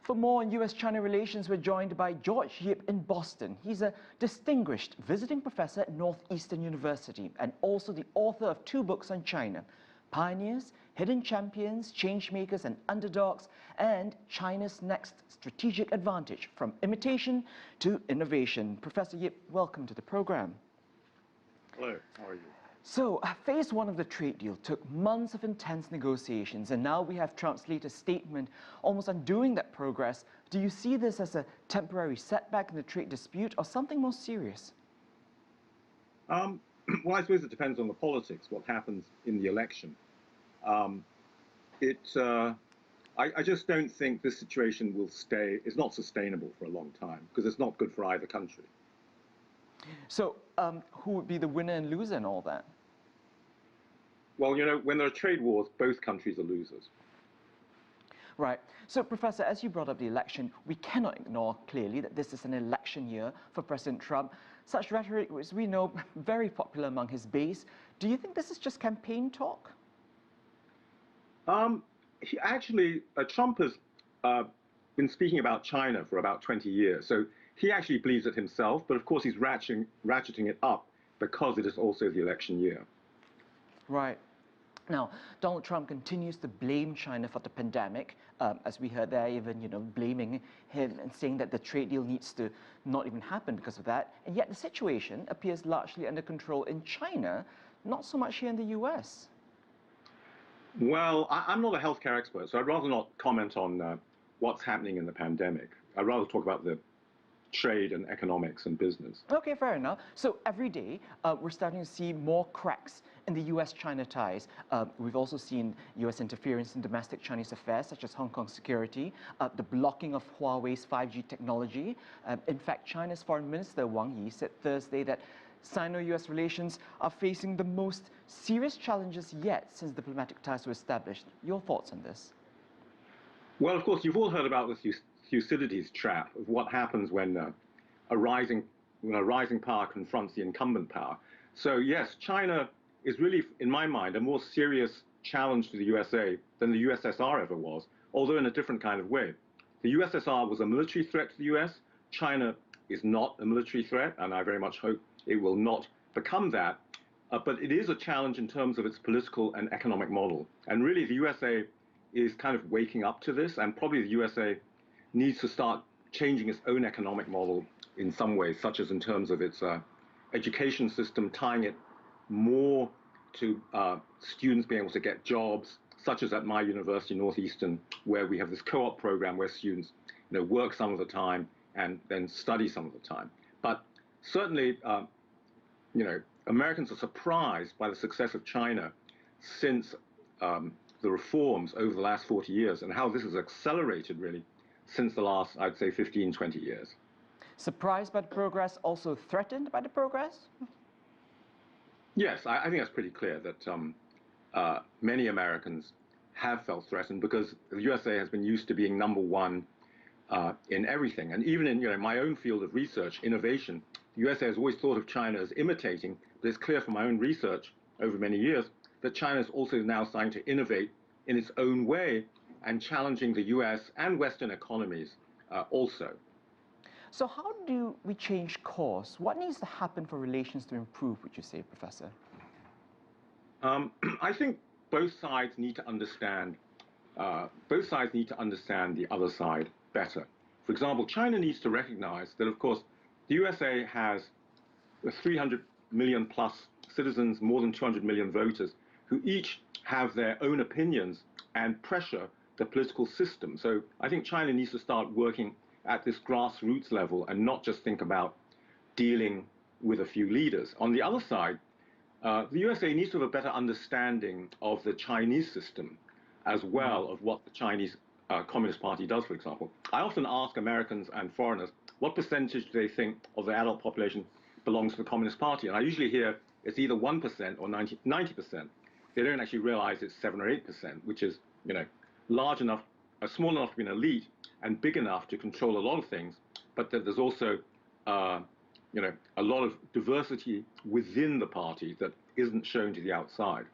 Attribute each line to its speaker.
Speaker 1: For more on US-China relations, we're joined by George Yip in Boston. He's a distinguished visiting professor at Northeastern University and also the author of 2 books on China: Pioneers, Hidden Champions, Changemakers and Underdogs, and China's Next Strategic Advantage, from imitation to innovation. Professor Yip, welcome to the program.
Speaker 2: Hello, how are you?
Speaker 1: So, phase 1 of the trade deal took months of intense negotiations, and now we have Trump's latest statement almost undoing that progress. Do you see this as a temporary setback in the trade dispute or something more serious?
Speaker 2: Well, I suppose it depends on the politics, what happens in the election. I just don't think this situation will stay, it's not sustainable for a long time, because it's not good for either country.
Speaker 1: So, who would be the winner and loser in all that?
Speaker 2: Well, you know, when there are trade wars, both countries are losers.
Speaker 1: Right. So, Professor, as you brought up the election, we cannot ignore clearly that this is an election year for President Trump. Such rhetoric is, we know, very popular among his base. Do you think this is just campaign talk?
Speaker 2: Trump has been speaking about China for about 20 years, so he actually believes it himself, but of course he's ratcheting it up because it is also the election year.
Speaker 1: Right. Now, Donald Trump continues to blame China for the pandemic, as we heard there, even, blaming him and saying that the trade deal needs to not even happen because of that. And yet the situation appears largely under control in China, not so much here in the US.
Speaker 2: Well, I'm not a healthcare expert, so I'd rather not comment on what's happening in the pandemic. I'd rather talk about the trade and economics and business.
Speaker 1: Okay, fair enough. So every day, we're starting to see more cracks in the US-China ties. We've also seen US interference in domestic Chinese affairs, such as Hong Kong security, the blocking of Huawei's 5G technology. In fact, China's Foreign Minister Wang Yi said Thursday that Sino-US relations are facing the most serious challenges yet since diplomatic ties were established. Your thoughts on this?
Speaker 2: Well, of course, you've all heard about this Thucydides trap of what happens when a rising power confronts the incumbent power. So yes, China is really, in my mind, a more serious challenge to the USA than the USSR ever was, although in a different kind of way. The USSR was a military threat to the US. China is not a military threat, and I very much hope it will not become that. But it is a challenge in terms of its political and economic model. And really, the USA is kind of waking up to this, and probably the USA needs to start changing its own economic model in some ways, such as in terms of its education system, tying it more to students being able to get jobs, such as at my university, Northeastern, where we have this co-op program where students work some of the time and then study some of the time. But certainly, Americans are surprised by the success of China since the reforms over the last 40 years and how this has accelerated, really, since the last, I'd say, 15, 20 years.
Speaker 1: Surprised by the progress, also threatened by the progress?
Speaker 2: Yes, I think that's pretty clear that many Americans have felt threatened because the USA has been used to being #1 in everything. And even in my own field of research, innovation, the USA has always thought of China as imitating, but it's clear from my own research over many years that China is also now starting to innovate in its own way and challenging the US and Western economies also.
Speaker 1: So how do we change course? What needs to happen for relations to improve, would you say, Professor?
Speaker 2: I think both sides need to understand the other side better. For example, China needs to recognize that, of course, the USA has 300 million plus citizens, more than 200 million voters, who each have their own opinions and pressure the political system. So I think China needs to start working at this grassroots level and not just think about dealing with a few leaders. On the other side, the USA needs to have a better understanding of the Chinese system as well, of what the Chinese Communist Party does, for example. I often ask Americans and foreigners, what percentage do they think of the adult population belongs to the Communist Party? And I usually hear it's either 1% or 90%. They don't actually realize it's 7 or 8%, which is, large enough, small enough to be an elite and big enough to control a lot of things, but that there's also, a lot of diversity within the party that isn't shown to the outside.